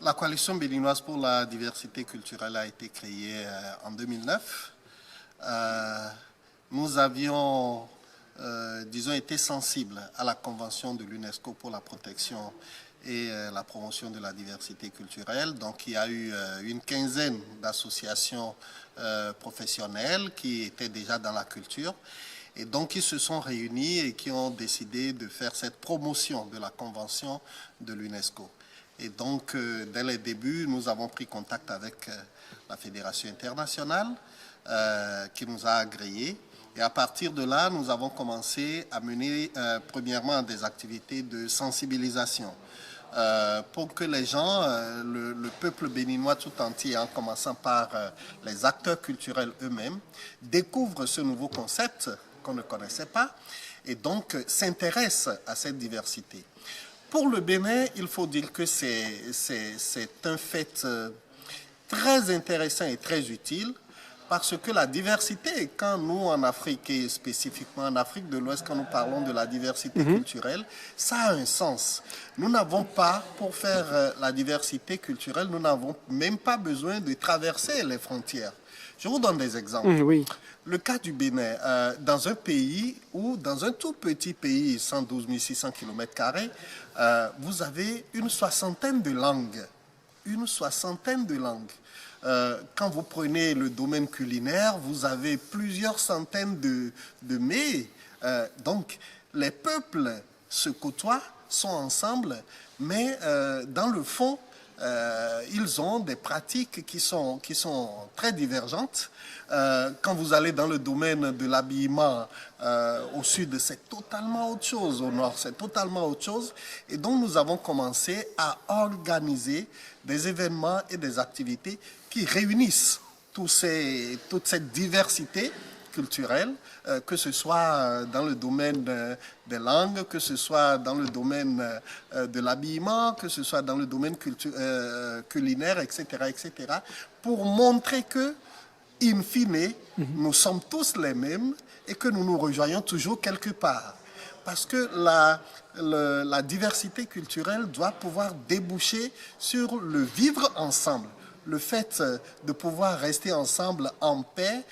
La coalition béninoise pour la diversité culturelle a été créée en 2009. Nous avions, disons, été sensibles à la Convention de l'UNESCO pour la protection et la promotion de la diversité culturelle. Donc, il y a eu une quinzaine d'associations professionnelles qui étaient déjà dans la culture. Et donc, ils se sont réunis et qui ont décidé de faire cette promotion de la Convention de l'UNESCO. Et donc, dès les débuts, nous avons pris contact avec la Fédération internationale qui nous a agréés. Et à partir de là, nous avons commencé à mener premièrement des activités de sensibilisation pour que les gens, le peuple béninois tout entier, en commençant par les acteurs culturels eux-mêmes, découvrent ce nouveau concept qu'on ne connaissait pas et donc s'intéressent à cette diversité. Pour le Bénin, il faut dire que c'est un fait très intéressant et très utile parce que la diversité, quand nous en Afrique et spécifiquement en Afrique de l'Ouest, quand nous parlons de la diversité culturelle, ça a un sens. Nous n'avons pas, pour faire la diversité culturelle, nous n'avons même pas besoin de traverser les frontières. Je vous donne des exemples. Oui. Le cas du Bénin, dans un pays ou dans un tout petit pays, 112 600 km², vous avez une soixantaine de langues. Une soixantaine de langues. Quand vous prenez le domaine culinaire, vous avez plusieurs centaines de mets. Donc, les peuples se côtoient, sont ensemble, mais dans le fond, ils ont des pratiques qui sont très divergentes. Quand vous allez dans le domaine de l'habillement, au sud, c'est totalement autre chose. Au nord, c'est totalement autre chose. Et donc, nous avons commencé à organiser des événements et des activités qui réunissent toute cette diversité culturelle, que ce soit dans le domaine des langues, que ce soit dans le domaine de l'habillement, que ce soit dans le domaine culinaire, etc., etc., pour montrer que, in fine, nous sommes tous les mêmes et que nous nous rejoignons toujours quelque part. Parce que la diversité culturelle doit pouvoir déboucher sur le vivre ensemble. Le fait de pouvoir rester ensemble en paix,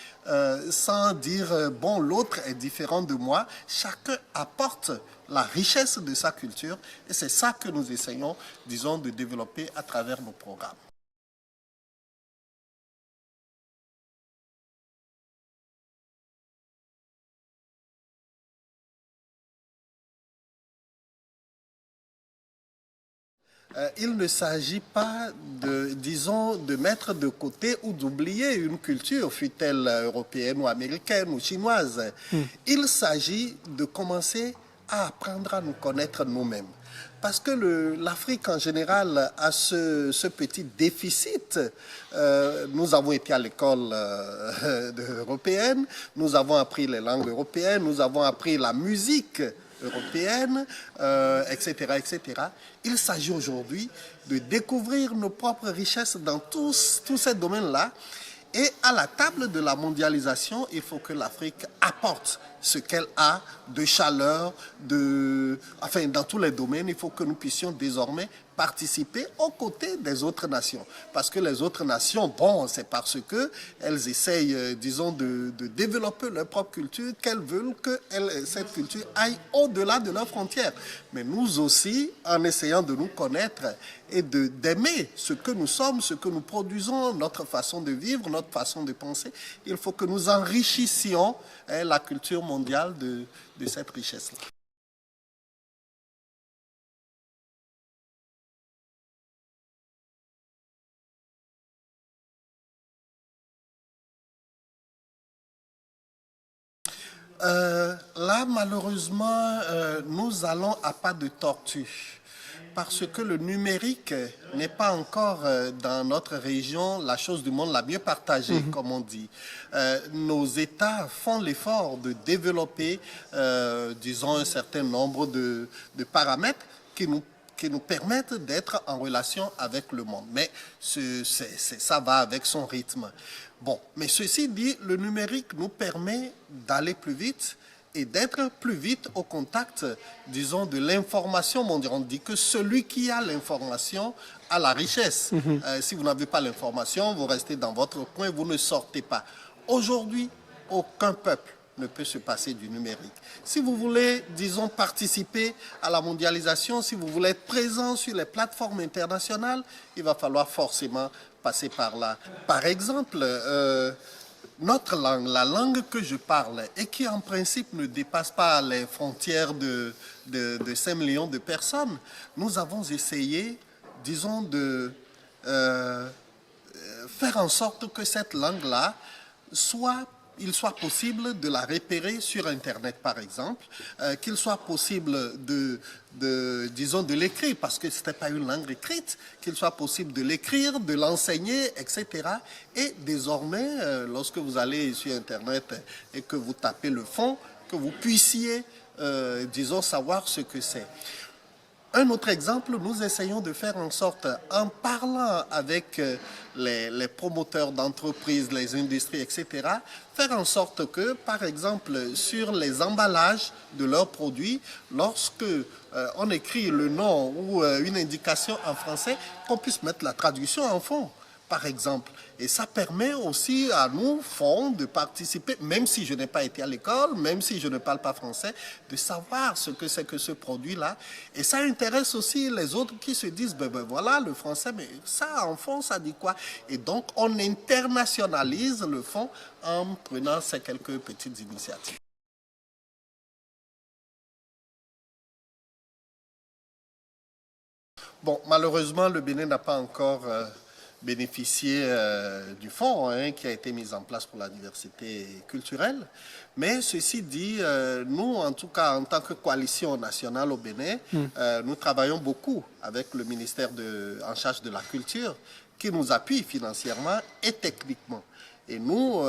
sans dire « bon, l'autre est différent de moi », chacun apporte la richesse de sa culture et c'est ça que nous essayons, disons, de développer à travers nos programmes. Il ne s'agit pas disons, de mettre de côté ou d'oublier une culture, fût-elle européenne ou américaine ou chinoise. Il s'agit de commencer à apprendre à nous connaître nous-mêmes. Parce que l'Afrique en général a ce petit déficit. Nous avons été à l'école européenne, nous avons appris les langues européennes, nous avons appris la musique européenne, etc., etc. Il s'agit aujourd'hui de découvrir nos propres richesses dans tous ces domaines-là. Et à la table de la mondialisation, il faut que l'Afrique apporte ce qu'elle a de chaleur, enfin, dans tous les domaines, il faut que nous puissions désormais participer aux côtés des autres nations. Parce que les autres nations, bon, c'est parce qu'elles essayent, disons, de développer leur propre culture, qu'elles veulent que cette culture aille au-delà de leurs frontières. Mais nous aussi, en essayant de nous connaître et d'aimer ce que nous sommes, ce que nous produisons, notre façon de vivre, notre façon de penser, il faut que nous enrichissions la culture mondiale de cette richesse-là. Là, malheureusement, nous allons à pas de tortue parce que le numérique n'est pas encore dans notre région la chose du monde la mieux partagée, comme on dit. Nos États font l'effort de développer, disons, un certain nombre de paramètres qui nous permettent d'être en relation avec le monde. Mais ça va avec son rythme. Bon, mais ceci dit, le numérique nous permet d'aller plus vite et d'être plus vite au contact, disons, de l'information mondiale. On dit que celui qui a l'information a la richesse. Si vous n'avez pas l'information, vous restez dans votre coin, vous ne sortez pas. Aujourd'hui, aucun peuple ne peut se passer du numérique. Si vous voulez, disons, participer à la mondialisation, si vous voulez être présent sur les plateformes internationales, il va falloir forcément passer par là. Par exemple, notre langue, la langue que je parle et qui en principe ne dépasse pas les frontières de 5 millions de personnes, nous avons essayé, disons, de faire en sorte que cette langue-là il soit possible de la repérer sur Internet, par exemple, qu'il soit possible disons, de l'écrire, parce que ce n'était pas une langue écrite, qu'il soit possible de l'écrire, de l'enseigner, etc. Et désormais, lorsque vous allez sur Internet et que vous tapez le fond, que vous puissiez, disons, savoir ce que c'est. Un autre exemple, nous essayons de faire en sorte, en parlant avec les promoteurs d'entreprises, les industries, etc., faire en sorte que, par exemple, sur les emballages de leurs produits, lorsque on écrit le nom ou une indication en français, qu'on puisse mettre la traduction en fond, par exemple. Et ça permet aussi à nous, fonds, de participer, même si je n'ai pas été à l'école, même si je ne parle pas français, de savoir ce que c'est que ce produit-là. Et ça intéresse aussi les autres qui se disent, ben voilà, le français, mais ça, en fond, ça dit quoi? Et donc, on internationalise le fonds en prenant ces quelques petites initiatives. Bon, malheureusement, le Bénin n'a pas encore bénéficier du fonds qui a été mis en place pour la diversité culturelle. Mais ceci dit, nous, en tout cas, en tant que coalition nationale au Bénin, nous travaillons beaucoup avec le ministère en charge de la culture qui nous appuie financièrement et techniquement. Et nous,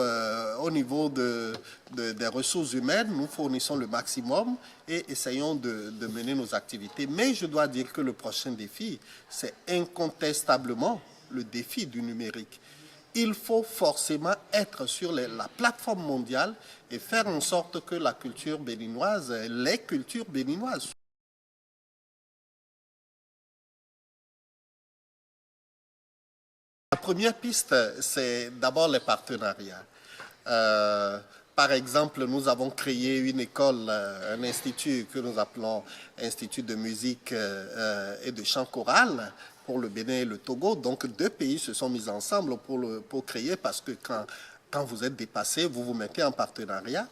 au niveau des ressources humaines, nous fournissons le maximum et essayons de mener nos activités. Mais je dois dire que le prochain défi, c'est incontestablement le défi du numérique. Il faut forcément être sur la plateforme mondiale et faire en sorte que la culture béninoise, les cultures béninoises, la première piste, c'est d'abord les partenariats. Par exemple, nous avons créé une école, un institut que nous appelons Institut de musique et de chant choral pour le Bénin et le Togo. Donc, deux pays se sont mis ensemble pour créer, parce que quand vous êtes dépassé, vous vous mettez en partenariat.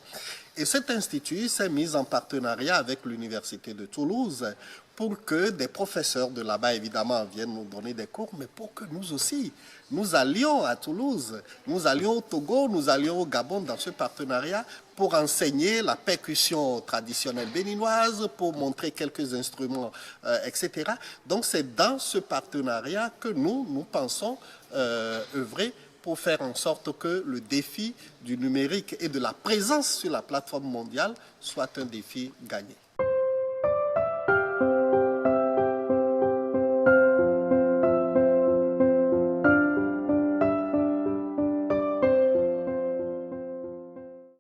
Et cet institut s'est mis en partenariat avec l'Université de Toulouse pour que des professeurs de là-bas, évidemment, viennent nous donner des cours, mais pour que nous aussi, nous allions à Toulouse, nous allions au Togo, nous allions au Gabon dans ce partenariat pour enseigner la percussion traditionnelle béninoise, pour montrer quelques instruments, etc. Donc c'est dans ce partenariat que nous pensons œuvrer pour faire en sorte que le défi du numérique et de la présence sur la plateforme mondiale soit un défi gagné.